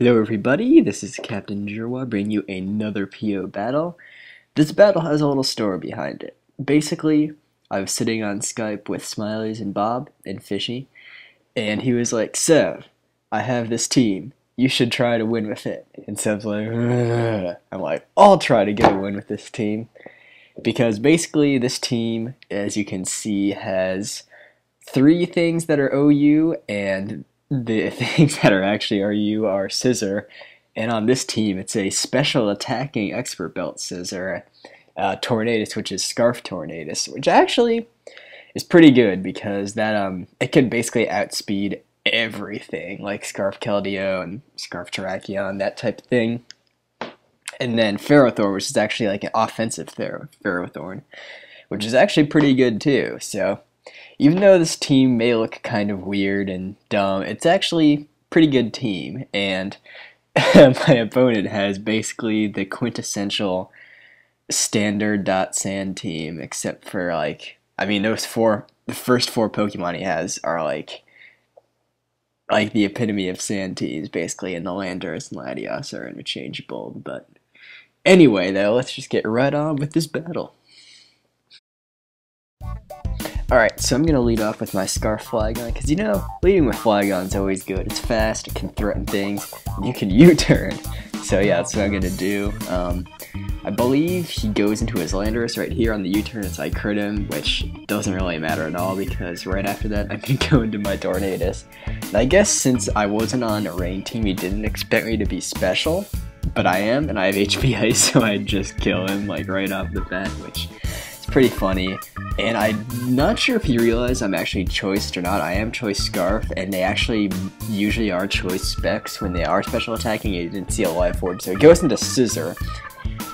Hello everybody, this is Captain Jirwa bringing you another PO battle. This battle has a little story behind it. Basically, I was sitting on Skype with Smileys and Bob and Fishy, and he was like, Sev, I have this team. You should try to win with it. And Sev's like, ugh. I'm like, I'll try to get a win with this team. Because basically this team, as you can see, has 3 things that are OU, and the things that are actually RU are Scissor, and on this team it's a special attacking expert belt Scissor, Tornadus, which is Scarf Tornadus, which actually is pretty good because that it can basically outspeed everything like Scarf Keldeo and Scarf Terrakion, that type of thing. And then Ferrothorn, which is actually like an offensive Ferrothorn, which is actually pretty good too. So even though this team may look kind of weird and dumb, it's actually a pretty good team, and my opponent has basically the quintessential standard .sand team, except for like, I mean, the first 4 Pokemon he has are like the epitome of sand teams, basically, and the Landorus and Latios are interchangeable. But anyway, though, let's just get right on with this battle. Alright, so I'm going to lead off with my Scarf Flygon, because you know, leading with Flygon is always good. It's fast, it can threaten things, and you can U-turn. So yeah, that's what I'm going to do. I believe he goes into his Landorus right here on the U-turn. It's I crit him, which doesn't really matter at all, because right after that I'm going to go into my Tornadus. And I guess since I wasn't on a rain team, he didn't expect me to be special, but I am, and I have HP Ice, so I just kill him like right off the bat, which is pretty funny. And I'm not sure if you realize I'm actually choiced or not. I am choice Scarf, and they actually usually are choice specs when they are special attacking. You didn't see a live forward, so it goes into Scissor,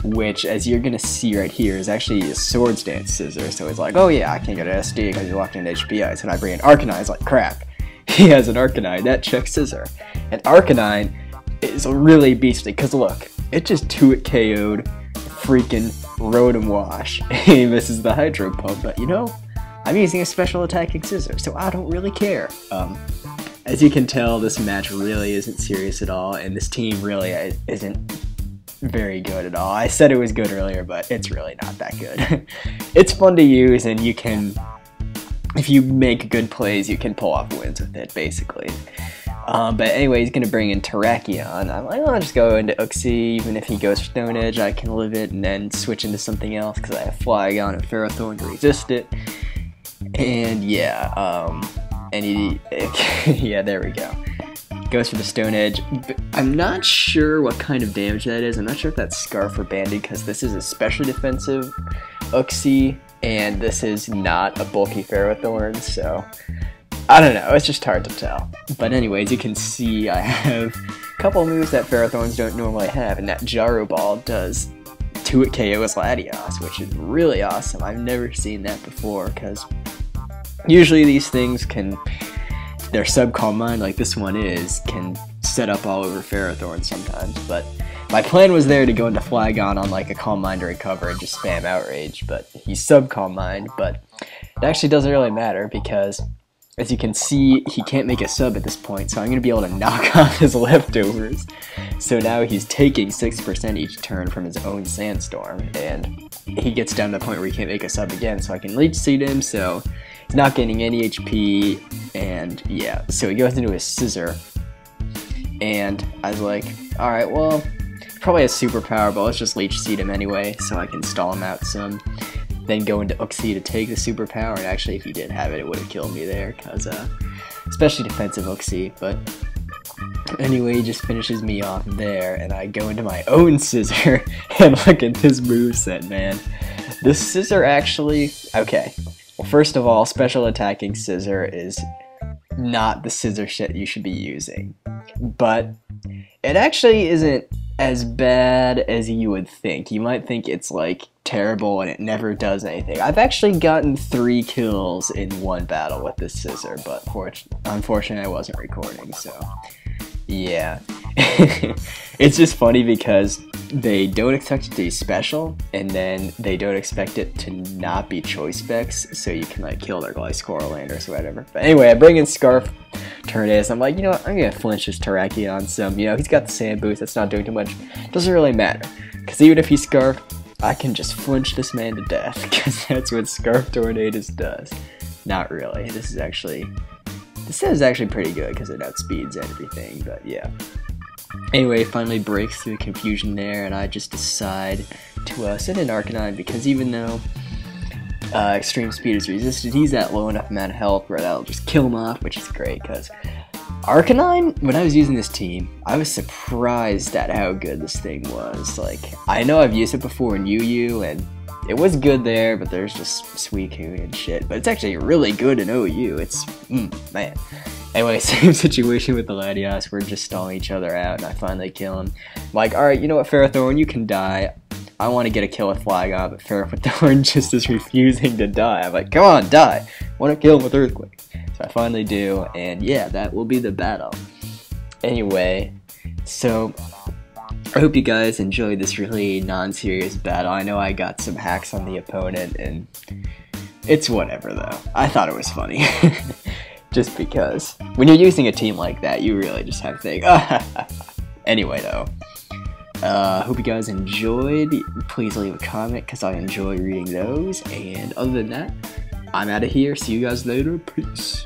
which, as you're gonna see right here, is actually a Swords Dance Scissor. So it's like, oh yeah, I can't get an SD because you're locked in HP Ice, and I bring an Arcanine. It's like, crap, he has an Arcanine. That checks Scissor, and Arcanine is really beastly because look, it just 2-hit KO'd freaking Rotom Wash. He misses the Hydro Pump, but you know, I'm using a special attacking Scissor, so I don't really care. As you can tell, this match really isn't serious at all, and this team really isn't very good at all. I said it was good earlier, but it's really not that good. It's fun to use, and you can, if you make good plays, you can pull off wins with it, basically. But anyway, he's going to bring in Terrakion. I'm like, I'll just go into Uxie. Even if he goes Stone Edge, I can live it and then switch into something else because I have Flygon and Ferrothorn to resist it. And yeah, yeah, there we go. Goes for the Stone Edge. I'm not sure what kind of damage that is. I'm not sure if that's Scarf or Banded because this is especially defensive Uxie, and this is not a bulky Ferrothorn, so I don't know, it's just hard to tell. But anyways, you can see I have a couple moves that Ferrothorns don't normally have, and that Gyro Ball does 2-hit KO as Latios, which is really awesome. I've never seen that before, because usually these things can, their Sub-Calm Mind, like this one is, can set up all over Ferrothorn sometimes, but my plan was there to go into Flygon on like a Calm Mind to recover and just spam Outrage, but he's Sub-Calm Mind, but it actually doesn't really matter because, as you can see, he can't make a sub at this point, so I'm going to be able to knock off his leftovers. So now he's taking 6% each turn from his own Sandstorm, and he gets down to the point where he can't make a sub again, so I can Leech Seed him, so he's not getting any HP, and yeah, so he goes into his Scissor, and I was like, alright, well, he probably has Superpower, but let's just Leech Seed him anyway, so I can stall him out some. Then go into Uxie to take the superpower, and actually if he did have it, it would have killed me there, because especially defensive Uxie, but anyway, he just finishes me off there, and I go into my own Scissor, and look at this moveset, man. This Scissor actually, okay, well first of all, special attacking Scissor is not the Scissor shit you should be using, but it actually isn't as bad as you would think. You might think it's like terrible and it never does anything. I've actually gotten 3 kills in one battle with this Scissor, but unfortunately I wasn't recording, so yeah. It's just funny because they don't expect it to be special, and then they don't expect it to not be choice specs, so you can like kill their Gliscor or Landorus or whatever. But anyway, I bring in Scarf Tornadus. I'm like, you know what, I'm gonna flinch this Terrakion some, you know, he's got the sand boost, that's not doing too much. Doesn't really matter, because even if he's Scarfed, I can just flinch this man to death, because that's what Scarf Tornadus does. Not really. This is actually pretty good, because it outspeeds everything, but yeah. Anyway, finally breaks through the confusion there, and I just decide to send an Arcanine, because even though extreme speed is resisted, he's at low enough amount of health where that'll just kill him off, which is great, because Arcanine, when I was using this team, I was surprised at how good this thing was. Like, I know I've used it before in UU, and it was good there, but there's just Suicune and shit. But it's actually really good in OU. It's, man. Anyway, same situation with the Latios. We're just stalling each other out, and I finally kill him. I'm like, alright, you know what, Ferrothorn, you can die. I want to get a kill with Flygon, but Ferrothorn just is refusing to die. I'm like, come on, die. I want to kill him with Earthquake. So I finally do, and yeah, that will be the battle. Anyway, so I hope you guys enjoyed this really non-serious battle. I know I got some hacks on the opponent, and it's whatever though. I thought it was funny. Just because when you're using a team like that, you really just have to think, Anyway though, hope you guys enjoyed. Please leave a comment, because I enjoy reading those, and other than that, I'm out of here. See you guys later. Peace.